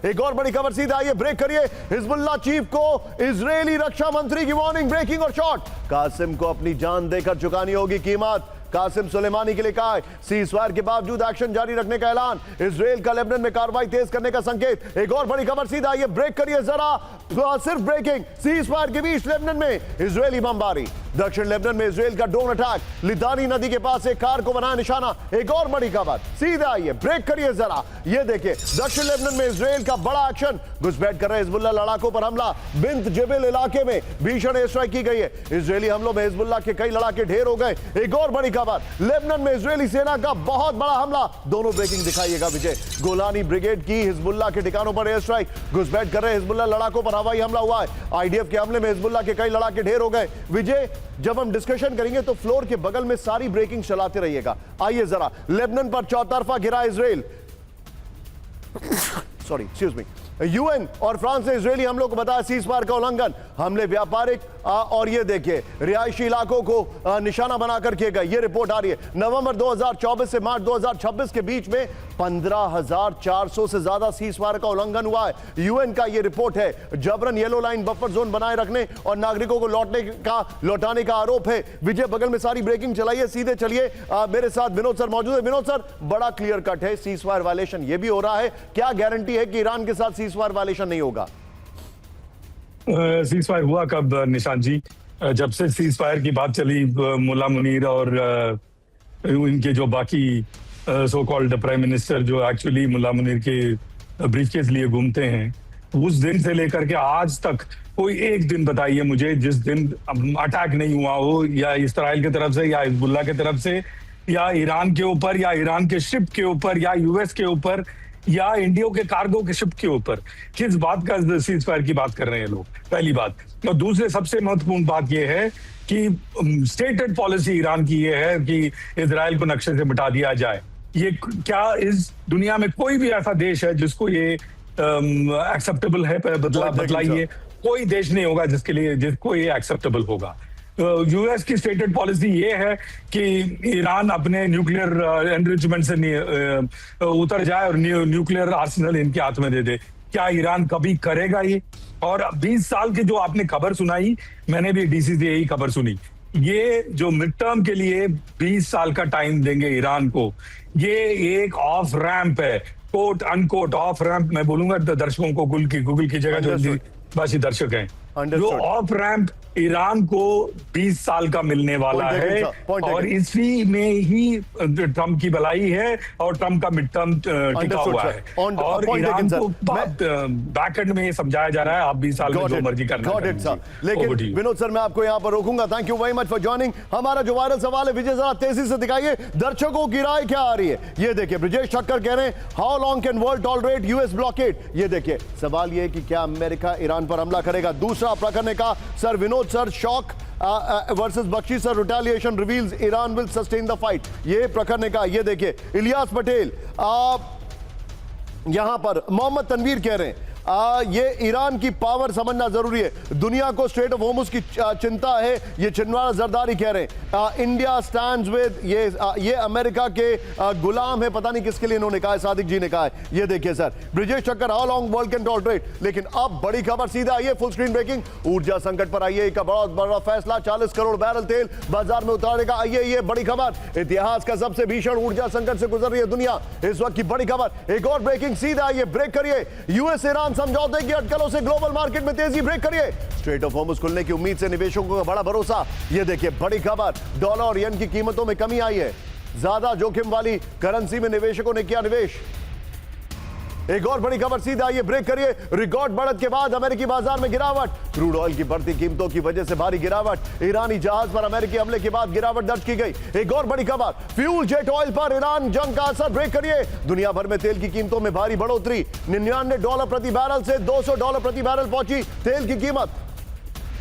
एक और बड़ी खबर सीधा आइए ब्रेक करिए। हिजबुल्लाह चीफ को इजरायली रक्षा मंत्री की वार्निंग, ब्रेकिंग और शॉट। कासिम को अपनी जान देकर चुकानी होगी कीमत। कासिम सुलेमानी के लिए कहा है सीज फायर के बावजूद एक्शन जारी रखने का ऐलान। इजराइल का लेबनान में कार्रवाई तेज करने का संकेत। एक और बड़ी खबर सीधा आइए ब्रेक करिए जरा, सिर्फ ब्रेकिंग। सीज फायर के बीच लेबनान में इजरायली बमबारी। दक्षिण लेबनान में इजराइल का ड्रोन अटैक, लिदानी नदी के पास एक कार को बनाया निशाना। एक और बड़ी खबर सीधा आइए ब्रेक करिए जरा, ये देखिए दक्षिण लेबनान में इजराइल का बड़ा एक्शन। घुसपैठ कर रहे हिजबुल्लाह लड़ाकों पर हमला। बिंत जबेल इलाके में भीषण एयर स्ट्राइक की गई है। इजरायली हमलों में हिजबुल्लाह के कई लड़ाके ढेर हो गए। एक और बड़ी खबर, लेबनान में इजरायली सेना का बहुत बड़ा हमला। दोनों ब्रेकिंग दिखाइएगा विजय। गोलानी ब्रिगेड की हिजबुल्लाह के ठिकानों पर एयर स्ट्राइक। घुसपैठ कर रहे हिजबुल्लाह लड़ाकों पर हवाई हमला हुआ है। आईडीएफ के हमले में हिजबुल्लाह के कई लड़ाके ढेर हो गए। विजय, जब हम डिस्कशन करेंगे तो फ्लोर के बगल में सारी ब्रेकिंग चलाते रहिएगा। आइए जरा, लेबनान पर चौतरफा गिरा Israel, sorry excuse me. UN और फ्रांस ने इजरायली हमलों को बताया सीज फायर का उल्लंघन। हमले व्यापारिक और ये देखिए रिहायशी इलाकों को निशाना बनाकर किए गए। ये रिपोर्ट आ रही है नवंबर 2024 से मार्च 2026 के बीच में 15,400 से ज्यादा सीज फायर का उल्लंघन हुआ है। यूएन का ये रिपोर्ट है। जबरन येलो लाइन बफर जोन बनाए रखने और नागरिकों को लौटाने का आरोप है। विजय, बगल में सारी ब्रेकिंग चलाइए, सीधे चलिए। मेरे साथ विनोद सर मौजूद है। विनोद सर, बड़ा क्लियर कट है, सीज फायर वायलेशन ये भी हो रहा है। क्या गारंटी है कि ईरान के साथ सीज फायर वायलेशन नहीं होगा? सीज फायर हुआ कब निशांत जी? जब से सीज फायर की बात चली, मुल्ला मुनीर और इनके जो बाकी सो कॉल्ड प्राइम मिनिस्टर जो एक्चुअली मुल्ला मुनीर के ब्रीफकेस लिए घूमते हैं, उस दिन से लेकर के आज तक कोई एक दिन बताइए मुझे जिस दिन अटैक नहीं हुआ हो, या इस्राइल की तरफ से या हिजबुल्लाह की तरफ से, या ईरान के ऊपर, या ईरान के शिप के ऊपर, या यूएस के ऊपर, या इंडिया के कार्गो के शिप के ऊपर। किस बात का सीज फायर की बात कर रहे हैं लोग? पहली बात। और दूसरे सबसे महत्वपूर्ण बात यह है कि स्टेटेड पॉलिसी ईरान की यह है कि इजराइल को नक्शे से मिटा दिया जाए। ये क्या इस दुनिया में कोई भी ऐसा देश है जिसको ये एक्सेप्टेबल है? बतलाइए। कोई देश नहीं होगा जिसको ये एक्सेप्टेबल होगा। यूएस की स्टेटेड पॉलिसी ये है कि ईरान अपने न्यूक्लियर एनरिचमेंट से उतर जाए और न्यूक्लियर आर्सेनल इनके हाथ में दे दे। क्या ईरान कभी करेगा ये? और 20 साल की जो आपने खबर सुनाई, मैंने भी डीसी से यही खबर सुनी। ये जो मिड टर्म के लिए 20 साल का टाइम देंगे ईरान को, ये एक ऑफ रैंप है, कोट अनकोट ऑफ रैंप। मैं बोलूंगा दर्शकों को, गूगल की जगह जो भाषी दर्शक हैं, जो ऑफ रैंप ईरान को 20 साल का मिलने वाला है। और इसी में ही ट्रम्प की भलाई है और ट्रम्प का मिड टर्म टिका हुआ है। और ईरान को बैकएंड में समझाया जा रहा है आप 20 साल में जो मर्जी करना। लेकिन विनोद सर, मैं आपको यहां पर रोकूंगा। Thank you very much for joining. हमारा जो वायरल सवाल है विजय, जरा तेजी से दिखाइए, दर्शकों की राय क्या आ रही है। ये देखिए ब्रिजेश ठक्कर कह रहे हैं how long can world tolerate US blockade. ये देखिए सवाल ये है कि क्या अमेरिका ईरान पर हमला करेगा। दूसरा प्रकरण ने कहा sir Vinod sir, shock versus Bakshi sir, retaliation reveals Iran will sustain the fight. ये प्रखर ने कहा। ये देखिए इलियास पटेल, यहां पर मोहम्मद तनवीर कह रहे हैं ये ईरान की पावर समझना जरूरी है। दुनिया को स्ट्रेट ऑफ होर्मुज की चिंता है, ये छिंदवाड़ा जरदारी कह रहे हैं। इंडिया स्टैंड्स विद, ये अमेरिका के गुलाम है, पता नहीं किसके लिए इन्होंने कहा है, सादिक जी ने कहा है। ये देखिए sir, Brijesh Thakkar how long world can tolerate. लेकिन अब बड़ी खबर सीधा आइए, फुल स्क्रीन ब्रेकिंग। ऊर्जा संकट पर आइए का बहुत बड़ा फैसला, 40 करोड़ बैरल तेल बाजार में उतारने का। आइए ये बड़ी खबर, इतिहास का सबसे भीषण ऊर्जा संकट से गुजर रही है दुनिया, इस वक्त की बड़ी खबर। एक और ब्रेकिंग सीधा आइए ब्रेक करिए। यूएस ईरान समझौते की अटकलों से ग्लोबल मार्केट में तेजी, ब्रेक करिए। स्ट्रेट ऑफ होर्मुज खुलने की उम्मीद से निवेशकों का बड़ा भरोसा। यह देखिए बड़ी खबर, डॉलर और येन की कीमतों में कमी आई है। ज्यादा जोखिम वाली करेंसी में निवेशकों ने किया निवेश। एक और बड़ी खबर सीधा आइए ब्रेक करिए। रिकॉर्ड बढ़त के बाद अमेरिकी बाजार में गिरावट। क्रूड ऑयल की बढ़ती कीमतों की वजह से भारी गिरावट। ईरानी जहाज पर अमेरिकी हमले के बाद गिरावट दर्ज की गई। एक और बड़ी खबर, फ्यूल जेट ऑयल पर ईरान जंग का असर, ब्रेक करिए। दुनिया भर में तेल की कीमतों में भारी बढ़ोतरी। $99 प्रति बैरल से $200 प्रति बैरल पहुंची तेल की कीमत।